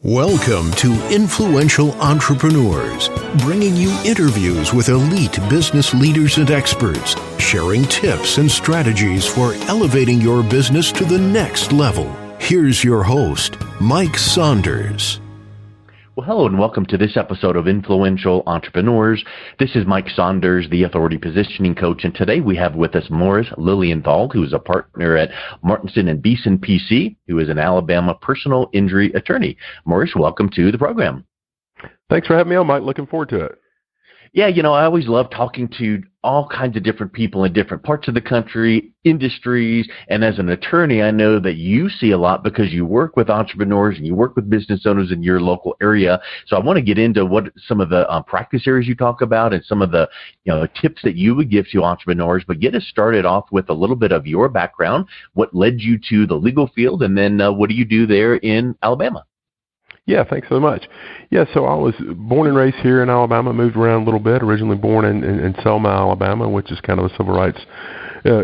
Welcome to Influential Entrepreneurs, bringing you interviews with elite business leaders and experts, sharing tips and strategies for elevating your business to the next level. Here's your host, Mike Saunders. Well, hello and welcome to this episode of Influential Entrepreneurs. This is Mike Saunders, the Authority Positioning Coach, and today we have with us Morris Lilienthal, who is a partner at Martinson and Beason PC, who is an Alabama personal injury attorney. Morris, welcome to the program. Thanks for having me on, Mike. Looking forward to it. Yeah, I always love talking to all kinds of different people in different parts of the country, industries, and as an attorney, I know that you see a lot because you work with entrepreneurs and you work with business owners in your local area. So I want to get into what some of the practice areas you talk about and some of the tips that you would give to entrepreneurs. But get us started off with a little bit of your background, what led you to the legal field, and then what do you do there in Alabama? Yeah, thanks so much. Yeah, so I was born and raised here in Alabama, moved around a little bit, originally born in Selma, Alabama, which is kind of a civil rights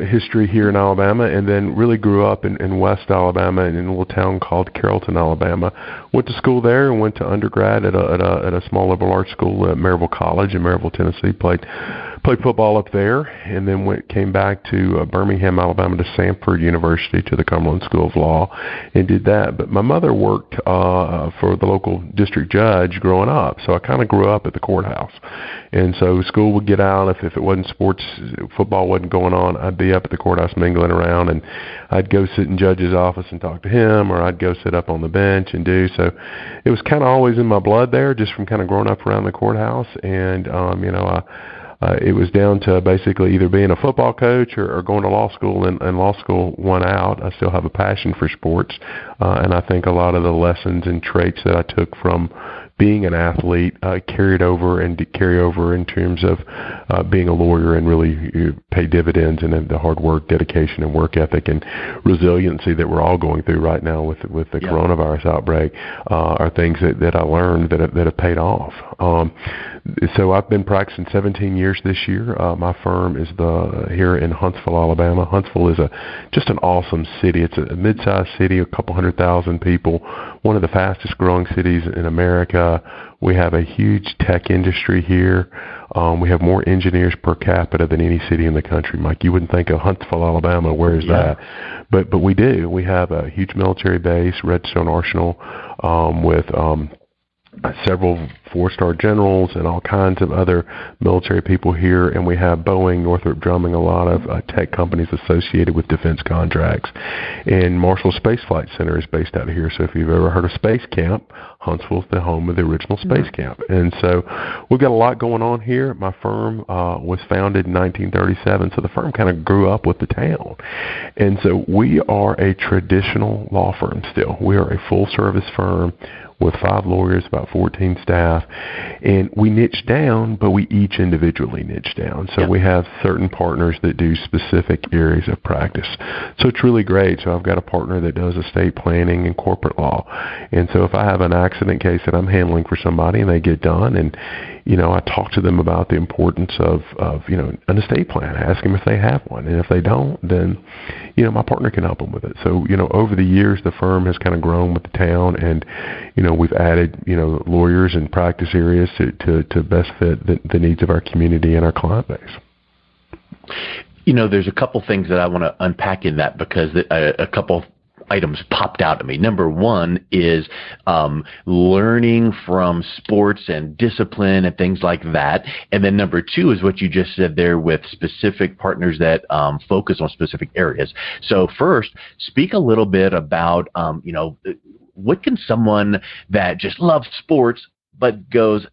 history here in Alabama, and then really grew up in West Alabama in a little town called Carrollton, Alabama. Went to school there and went to undergrad at a small liberal arts school at Maryville College in Maryville, Tennessee. Played football up there, and then came back to Birmingham, Alabama, to Samford University, to the Cumberland School of Law, and did that. But my mother worked for the local district judge growing up, so I kind of grew up at the courthouse. And so school would get out. If it wasn't sports, football wasn't going on, I'd be up at the courthouse mingling around, and I'd go sit in judge's office and talk to him, or I'd go sit up on the bench and do. So it was kind of always in my blood there, just from kind of growing up around the courthouse. And, it was down to basically either being a football coach or going to law school, and law school won out. I still have a passion for sports, and I think a lot of the lessons and traits that I took from being an athlete carried over and carry over in terms of being a lawyer and really pay dividends, and the hard work, dedication, and work ethic and resiliency that we're all going through right now with the coronavirus outbreak are things that I learned that have paid off. So I've been practicing 17 years this year. My firm is here in Huntsville, Alabama. Huntsville is just an awesome city. It's a mid-sized city, a couple 100,000 people, one of the fastest growing cities in America. We have a huge tech industry here. We have more engineers per capita than any city in the country. Mike, you wouldn't think of Huntsville, Alabama. Where is that? But we do. We have a huge military base, Redstone Arsenal, with several four-star generals and all kinds of other military people here, and we have Boeing, Northrop Grumman, a lot of tech companies associated with defense contracts. And Marshall Space Flight Center is based out of here, so if you've ever heard of Space Camp, Huntsville's the home of the original Space Camp. And so we've got a lot going on here. My firm was founded in 1937, so the firm kind of grew up with the town. And so we are a traditional law firm still. We are a full-service firm with 5 lawyers, about 14 staff, and we niche down, but we each individually niche down. So we have certain partners that do specific areas of practice. So it's really great. So I've got a partner that does estate planning and corporate law. And so if I have an accident case that I'm handling for somebody and they get done, and I talk to them about the importance of an estate plan, ask them if they have one. And if they don't, then, my partner can help them with it. So, over the years, the firm has kind of grown with the town, and, we've added, lawyers and practice areas to best fit the needs of our community and our client base. There's a couple things that I want to unpack in that, because a couple items popped out at me. Number one is learning from sports and discipline and things like that. And then number two is what you just said there with specific partners that focus on specific areas. So first, speak a little bit about, what can someone that just loves sports but goes,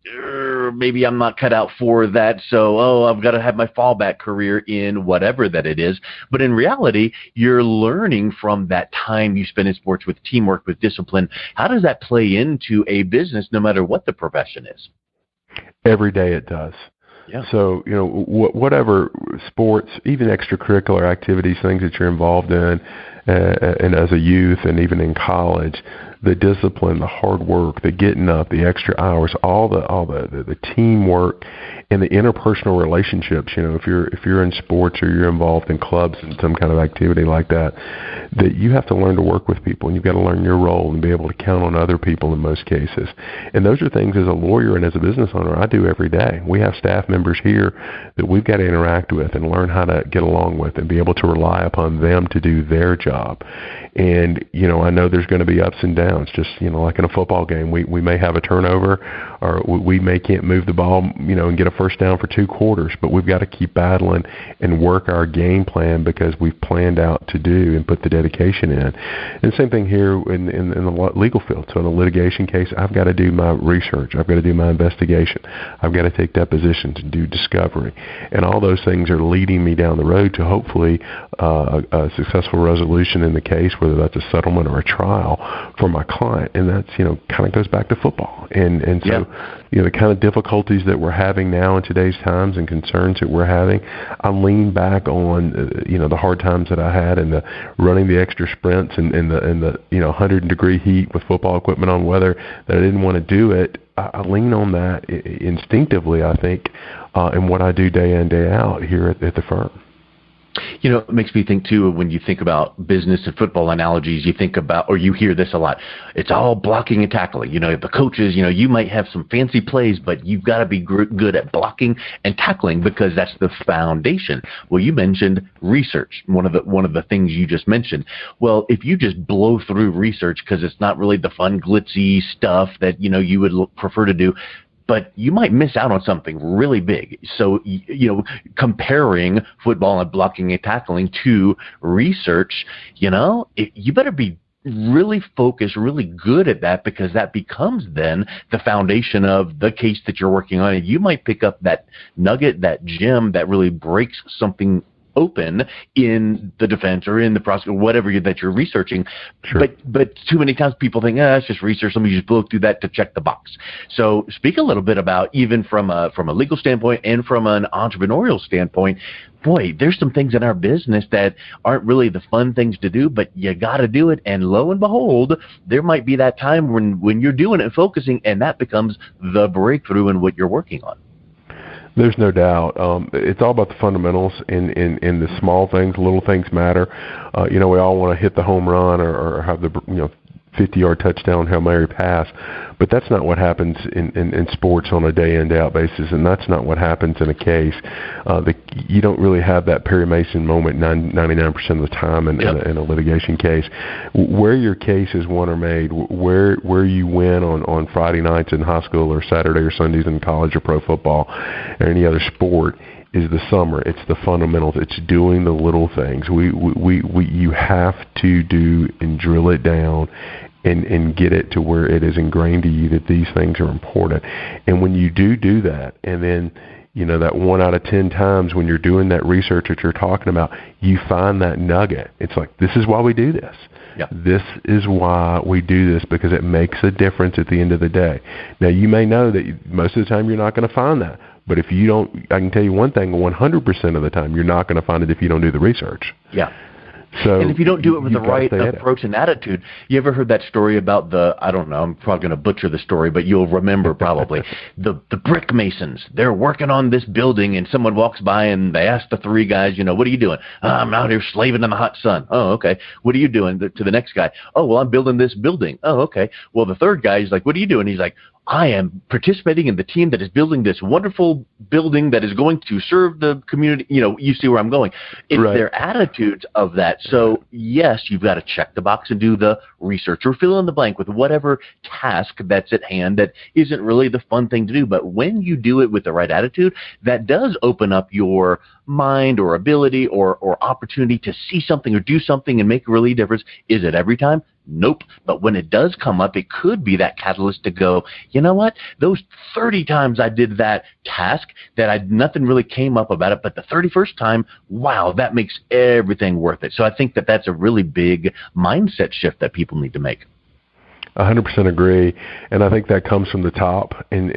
maybe I'm not cut out for that, so, I've got to have my fallback career in whatever that it is. But in reality, you're learning from that time you spend in sports with teamwork, with discipline. How does that play into a business, no matter what the profession is? Every day it does. Yeah. So, whatever sports, even extracurricular activities, things that you're involved in, and as a youth and even in college, the discipline, the hard work, the getting up, the extra hours, all the teamwork and the interpersonal relationships. If you're in sports or you're involved in clubs and some kind of activity like that you have to learn to work with people, and you've got to learn your role and be able to count on other people in most cases. And those are things as a lawyer and as a business owner I do every day. We have staff members here that we've got to interact with and learn how to get along with and be able to rely upon them to do their job. And, I know there's going to be ups and downs, just, like in a football game, we may have a turnover or we may can't move the ball, and get a first down for 2 quarters, but we've got to keep battling and work our game plan because we've planned out to do and put the dedication in. And same thing here in the legal field. So in a litigation case, I've got to do my research. I've got to do my investigation. I've got to take depositions and do discovery. And all those things are leading me down the road to hopefully a successful resolution in the case, whether that's a settlement or a trial for my client. And that's, kind of goes back to football. And so, the kind of difficulties that we're having now in today's times and concerns that we're having, I lean back on, the hard times that I had and the running the extra sprints and the 100-degree heat with football equipment on, weather that I didn't want to do it. I lean on that instinctively, I think, in what I do day in, day out here at the firm. It makes me think, too, when you think about business and football analogies, you think about, or you hear this a lot, it's all blocking and tackling. The coaches, you might have some fancy plays, but you've got to be good at blocking and tackling because that's the foundation. Well, you mentioned research, one of the things you just mentioned. Well, if you just blow through research because it's not really the fun, glitzy stuff that, you would prefer to do, but you might miss out on something really big. So, comparing football and blocking and tackling to research, you better be really focused, really good at that, because that becomes then the foundation of the case that you're working on. And you might pick up that nugget, that gem that really breaks something open in the defense or in the prosecution, whatever that you're researching. Sure. But too many times people think, it's just research. Let me just blow through that to check the box. So speak a little bit about, even from a legal standpoint and from an entrepreneurial standpoint, boy, there's some things in our business that aren't really the fun things to do, but you got to do it. And lo and behold, there might be that time when you're doing it and focusing, and that becomes the breakthrough in what you're working on. There's no doubt. It's all about the fundamentals in the small things. Little things matter. We all want to hit the home run or have the 50-yard touchdown Hail Mary pass, but that's not what happens in sports on a day-in, day-out basis, and that's not what happens in a case. You don't really have that Perry Mason moment 99% of the time in a litigation case. Where your case is won or made, where you win on Friday nights in high school or Saturday or Sundays in college or pro football or any other sport, is the summer. It's the fundamentals. It's doing the little things. You have to do and drill it down and get it to where it is ingrained to you that these things are important. And when you do that, and then that 1 out of 10 times when you're doing that research that you're talking about, you find that nugget. It's like, this is why we do this. Yeah. This is why we do this, because it makes a difference at the end of the day. Now, you may know that most of the time you're not going to find that. But if you don't, I can tell you one thing, 100% of the time, you're not going to find it if you don't do the research. Yeah. So, and if you don't do it with the right approach and attitude, you ever heard that story about I don't know, I'm probably going to butcher the story, but you'll remember probably, the brick masons. They're working on this building, and someone walks by and they ask the 3 guys, what are you doing? I'm out here slaving in the hot sun. Oh, okay. What are you doing? To the next guy, oh, well, I'm building this building. Oh, okay. Well, the third guy is like, what are you doing? He's like, I am participating in the team that is building this wonderful building that is going to serve the community. You see where I'm going. It's right. Their attitudes of that. So, yes, you've got to check the box and do the research or fill in the blank with whatever task that's at hand that isn't really the fun thing to do. But when you do it with the right attitude, that does open up your mind or ability or opportunity to see something or do something and make a really difference. Is it every time? Nope. But when it does come up, it could be that catalyst to go, you know what? Those 30 times I did that task that nothing really came up about it, but the 31st time, wow, that makes everything worth it. So I think that's a really big mindset shift that people need to make. 100% agree, and I think that comes from the top. And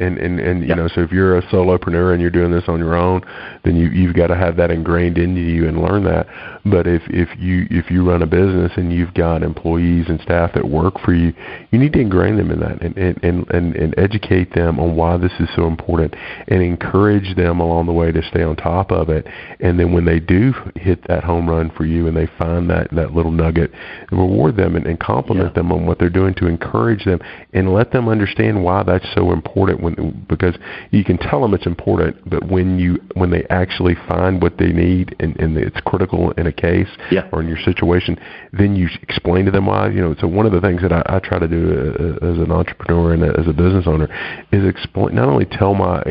you know, so if you're a solopreneur and you're doing this on your own, then you've got to have that ingrained into you and learn that. But if you run a business and you've got employees and staff that work for you, you need to ingrain them in that and educate them on why this is so important and encourage them along the way to stay on top of it. And then when they do hit that home run for you and they find that little nugget, reward them and compliment them on what they're doing to encourage them and let them understand why that's so important. Because you can tell them it's important, but when they actually find what they need and it's critical in a case or in your situation, then you explain to them why. You know, so one of the things that I try to do as an entrepreneur and as a business owner is explain, not only tell my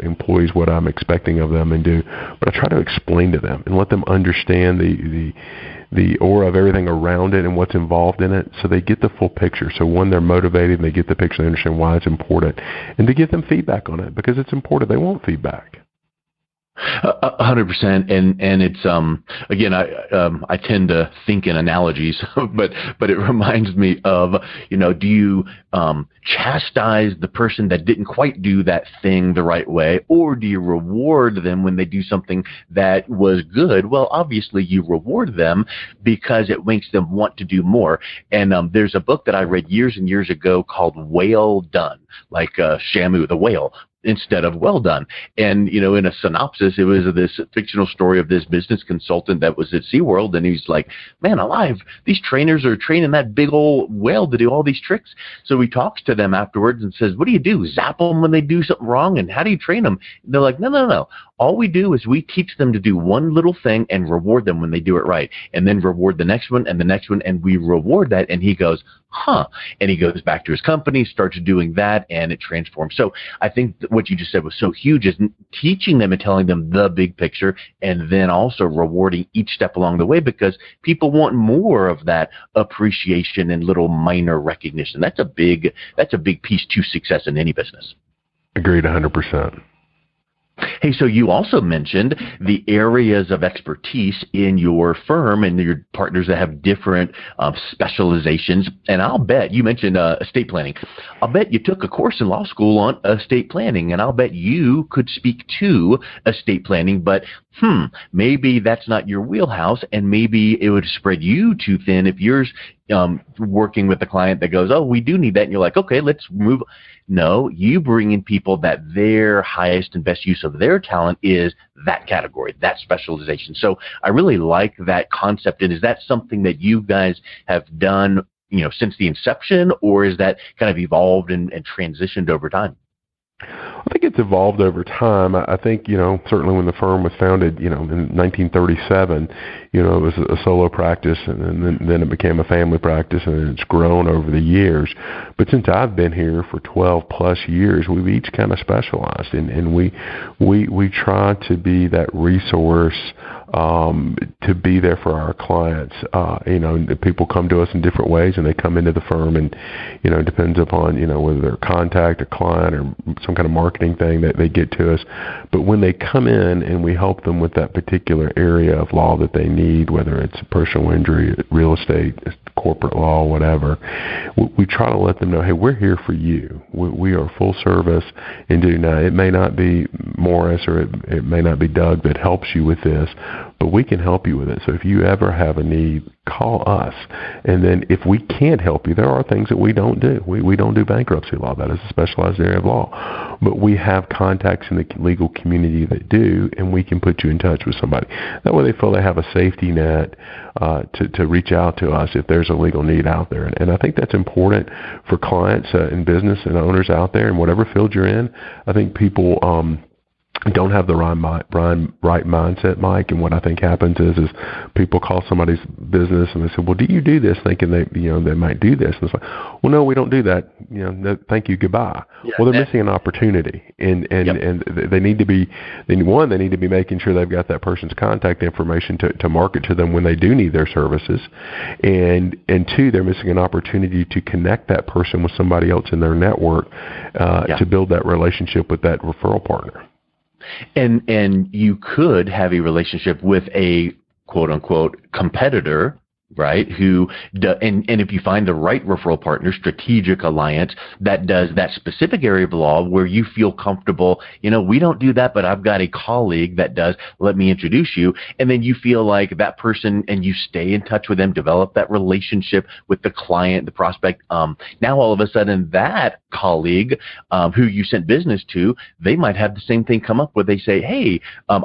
employees what I'm expecting of them and do, but I try to explain to them and let them understand the aura of everything around it and what's involved in it, so they get the full picture. So when they're motivated and they get the picture, they understand why it's important, and to give them feedback on it because it's important. They want feedback. 100%, and it's again, I tend to think in analogies, but it reminds me of, you know, do you chastise the person that didn't quite do that thing the right way, or do you reward them when they do something that was good? Well, obviously you reward them because it makes them want to do more. And there's a book that I read years and years ago called Whale Done, like Shamu the whale, instead of well done. And, you know, in a synopsis, it was this fictional story of this business consultant that was at SeaWorld, and he's like, man alive, these trainers are training that big old whale to do all these tricks. So he talks to them afterwards and says, what do you do? Zap them when they do something wrong? And how do you train them? And they're like, no. All we do is we teach them to do one little thing and reward them when they do it right, and then reward the next one and the next one, and we reward that. And he goes, huh. And he goes back to his company, starts doing that, and it transforms. So I think what you just said was so huge, is teaching them and telling them the big picture, and then also rewarding each step along the way, because people want more of that appreciation and little minor recognition. That's a big piece to success in any business. Agreed 100%. Hey, so you also mentioned the areas of expertise in your firm and your partners that have different specializations. And I'll bet you mentioned estate planning. I'll bet you took a course in law school on estate planning, and I'll bet you could speak to estate planning, but maybe that's not your wheelhouse, and maybe it would spread you too thin if you're working with a client that goes, oh, we do need that. And you're like, okay, let's move. No, you bring in people that their highest and best use of their talent is that category, that specialization. So I really like that concept. And is that something that you guys have done, you know, since the inception, or is that kind of evolved and transitioned over time? I think it's evolved over time. I think, you know, certainly when the firm was founded, you know, in 1937, you know, it was a solo practice, and then it became a family practice, and it's grown over the years. But since I've been here for 12 plus years, we've each kind of specialized, and we try to be that resource to be there for our clients. You know, people come to us in different ways, and they come into the firm, and, you know, it depends upon, you know, whether they're a contact, a client, or some kind of marketing thing that they get to us. But when they come in and we help them with that particular area of law that they need, whether it's personal injury, real estate, corporate law, whatever, we try to let them know, hey, we're here for you. We are full service and do now. It may not be Morris or it may not be Doug that helps you with this, but we can help you with it. So if you ever have a need, call us. And then if we can't help you, there are things that we don't do. We don't do bankruptcy law. That is a specialized area of law. But we have contacts in the legal community that do, and we can put you in touch with somebody. That way they feel they have a safety net to reach out to us if there's a legal need out there. And I think that's important for clients and business and owners out there in whatever field you're in. I think people don't have the right mindset, Mike. And what I think happens is people call somebody's business and they say, well, do you do this, thinking they might do this? And it's like, well, no, we don't do that. No, thank you, goodbye. Yeah, well, they're missing an opportunity, and they need to be, they need to be making sure they've got that person's contact information to market to them when they do need their services, and two, they're missing an opportunity to connect that person with somebody else in their network to build that relationship with that referral partner. And you could have a relationship with a quote unquote competitor right? And if you find the right referral partner, strategic alliance that does that specific area of law where you feel comfortable, we don't do that, but I've got a colleague that does, let me introduce you. And then you feel like that person and you stay in touch with them, develop that relationship with the client, the prospect. Now all of a sudden that colleague who you sent business to, they might have the same thing come up where they say, hey,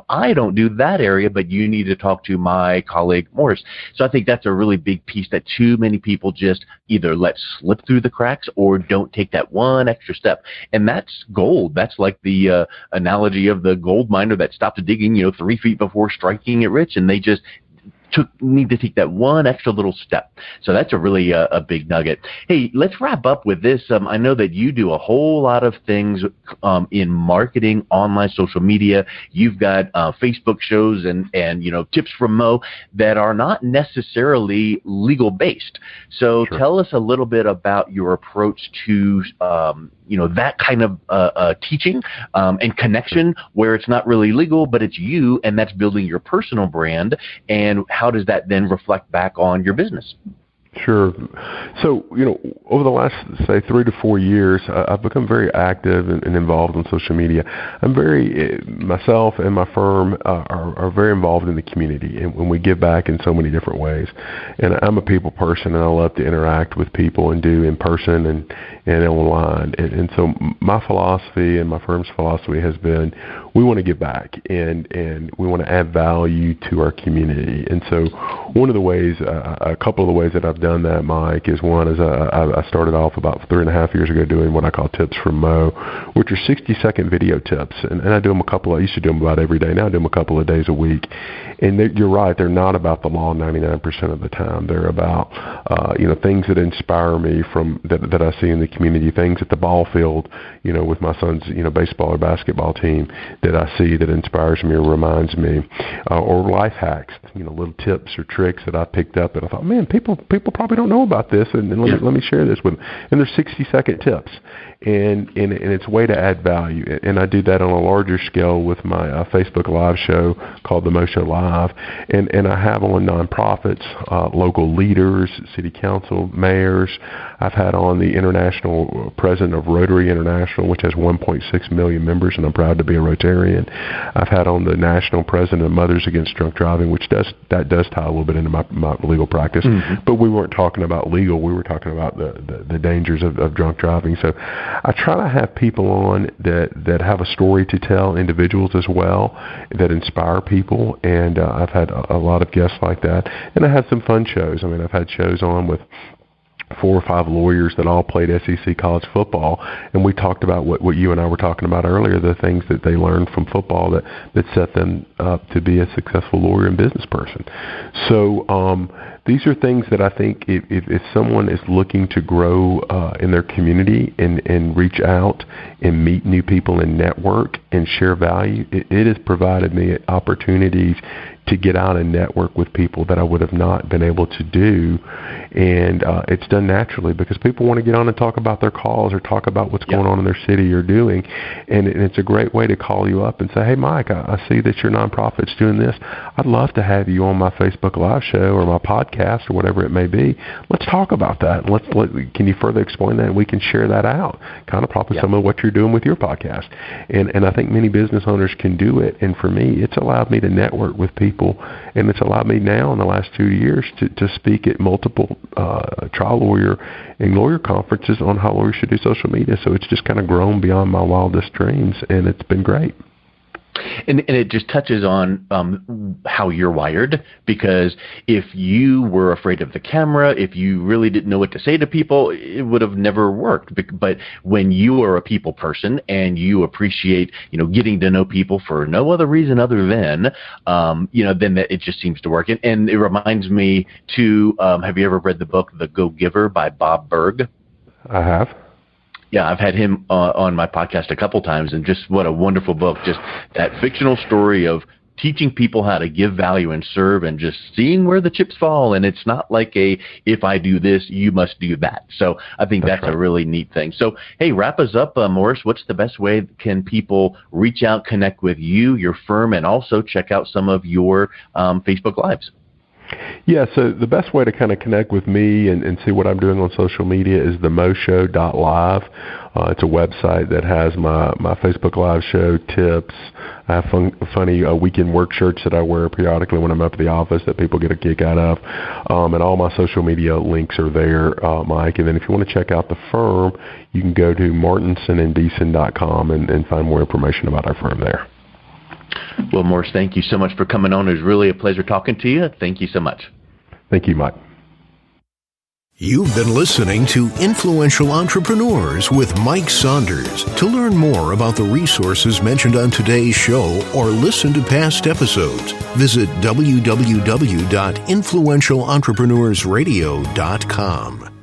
I don't do that area, but you need to talk to my colleague Morris. So I think that's a really big piece that too many people just either let slip through the cracks or don't take that one extra step. And that's gold. That's like the analogy of the gold miner that stopped digging, 3 feet before striking it rich, and they just need to take that one extra little step. So that's a really a big nugget. Hey, let's wrap up with this. I know that you do a whole lot of things in marketing, online social media. You've got Facebook shows and tips from Mo that are not necessarily legal based. So Sure. Tell us a little bit about your approach to that kind of teaching and connection where it's not really legal, but it's you, and that's building your personal brand. And how does that then reflect back on your business? Sure. So, over the last, say, 3 to 4 years, I've become very active and involved in social media. Myself and my firm are very involved in the community, and when we give back in so many different ways. And I'm a people person, and I love to interact with people and do in person and online. And so my philosophy and my firm's philosophy has been, we want to give back, and we want to add value to our community. And so one of the ways, a couple of the ways that I've done that, Mike, is one is I started off about 3.5 years ago doing what I call Tips from Mo, which are 60-second video tips. And I do them I used to do them about every day. Now I do them a couple of days a week. And you're right, they're not about the law 99% of the time. They're about, things that inspire me that I see in the community, things at the ball field, with my son's, baseball or basketball team that I see that inspires me or reminds me, or life hacks, little tips or tricks that I picked up that I thought, man, people probably don't know about this, and let me share this with them. And they're 60-second tips, and it's a way to add value. And I do that on a larger scale with my Facebook Live show called The Mo Show Live, and I have on nonprofits, local leaders, city council, mayors. I've had on the international president of Rotary International, which has 1.6 million members, and I'm proud to be a Rotarian. I've had on the national president of Mothers Against Drunk Driving, which does tie a little bit into my legal practice. Mm-hmm. But we weren't talking about legal. We were talking about the dangers of drunk driving. So I try to have people on that have a story to tell, individuals as well, that inspire people. And I've had a lot of guests like that. And I have some fun shows. I've had shows on with 4 or 5 lawyers that all played SEC college football, and we talked about what you and I were talking about earlier, the things that they learned from football that set them up to be a successful lawyer and business person. So these are things that I think if someone is looking to grow in their community and reach out and meet new people and network and share value, it has provided me opportunities to get out and network with people that I would have not been able to do. And it's done naturally because people want to get on and talk about their calls or talk about what's going on in their city or doing. And it's a great way to call you up and say, hey, Mike, I see that your nonprofit's doing this. I'd love to have you on my Facebook Live show or my podcast or whatever it may be. Let's talk about that. Can you further explain that? And we can share that out, kind of probably some of what you're doing with your podcast. And I think many business owners can do it. And for me, it's allowed me to network with people. And it's allowed me now in the last 2 years to speak at multiple trial lawyer and lawyer conferences on how lawyers should do social media. So it's just kind of grown beyond my wildest dreams, and it's been great. And it just touches on how you're wired, because if you were afraid of the camera, if you really didn't know what to say to people, it would have never worked. But when you are a people person and you appreciate, getting to know people for no other reason other than, then it just seems to work. And it reminds me to, have you ever read the book The Go-Giver by Bob Berg? I have. Yeah, I've had him on my podcast a couple times, and just what a wonderful book. Just that fictional story of teaching people how to give value and serve and just seeing where the chips fall. And it's not like if I do this, you must do that. So I think that's right. A really neat thing. So, hey, wrap us up, Morris. What's the best way can people reach out, connect with you, your firm, and also check out some of your Facebook Lives? Yeah, so the best way to kind of connect with me and see what I'm doing on social media is themoshow.live. It's a website that has my Facebook Live show, tips. I have funny weekend work shirts that I wear periodically when I'm up at the office that people get a kick out of. And all my social media links are there, Mike. And then if you want to check out the firm, you can go to martinsonandbeason.com and find more information about our firm there. Well, Morris, thank you so much for coming on. It was really a pleasure talking to you. Thank you so much. Thank you, Mike. You've been listening to Influential Entrepreneurs with Mike Saunders. To learn more about the resources mentioned on today's show or listen to past episodes, visit www.influentialentrepreneursradio.com.